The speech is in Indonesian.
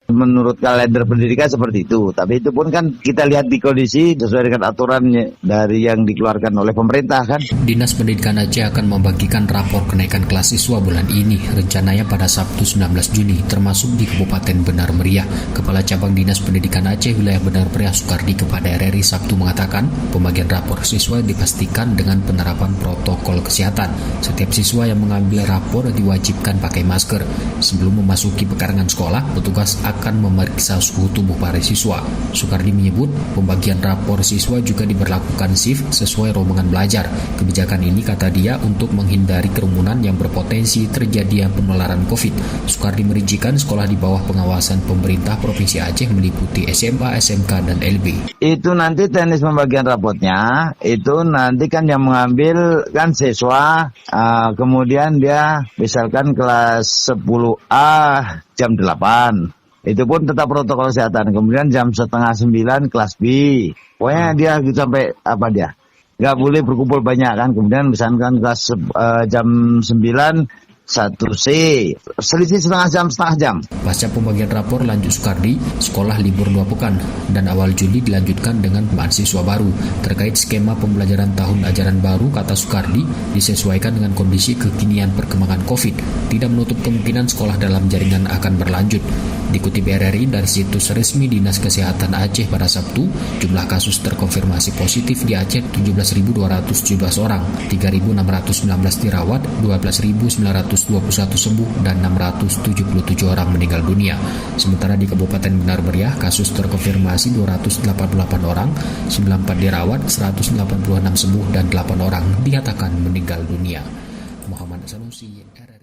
Menurut kalender pendidikan seperti itu, tapi itu pun kan kita lihat di kondisi sesuai dengan aturannya dari yang dikeluarkan oleh pemerintah kan. Dinas Pendidikan Aceh akan membagikan rapor kenaikan kelas siswa bulan ini, rencananya pada Sabtu 19 Juni, termasuk di Kabupaten Benar Meriah. Kepala Cabang Dinas Pendidikan Aceh Wilayah Benar Meriah Sukardi kepada RRI Sabtu mengatakan, pembagian rapor siswa dipastikan dengan penerapan protokol kesehatan. Setiap siswa yang mengambil rapor diwajibkan pakai masker. Sebelum memasuki pekarangan sekolah, petugas akan memeriksa suhu tubuh para siswa. Sukardi menyebut, pembagian rapor siswa juga diberlakukan shift sesuai rombongan belajar. Kebijakan ini, kata dia, untuk menghindari kerumunan yang berpotensi terjadinya penularan COVID. Sukardi merincikan sekolah di bawah pengawasan pemerintah Provinsi Aceh meliputi SMA, SMK, dan LB. Itu nanti teknis pembagian rapotnya, itu nanti kan yang mengambil kan siswa, kemudian dia misalkan kelas 10A jam 8. Itu pun tetap protokol kesehatan. Kemudian jam 8:30 kelas B. Pokoknya dia gitu sampai apa dia. Nggak boleh berkumpul banyak kan. Kemudian misalkan kelas jam 9 1C. Selisih setengah jam. Pasca pembagian rapor, lanjut Sukardi, sekolah libur 2 pekan dan awal Juli dilanjutkan dengan mahasiswa baru. Terkait skema pembelajaran tahun ajaran baru, kata Sukardi, disesuaikan dengan kondisi kekinian perkembangan COVID. Tidak menutup kemungkinan sekolah dalam jaringan akan berlanjut. Dikutip RRI dari situs resmi Dinas Kesehatan Aceh pada Sabtu, jumlah kasus terkonfirmasi positif di Aceh 17.217 orang, 3.619 dirawat, 12.921 sembuh, dan 677 orang meninggal dunia. Sementara di Kabupaten Benar Meriah, kasus terkonfirmasi 288 orang, 94 dirawat, 186 sembuh, dan 8 orang dinyatakan meninggal dunia. Muhammad Sanusi, RRI.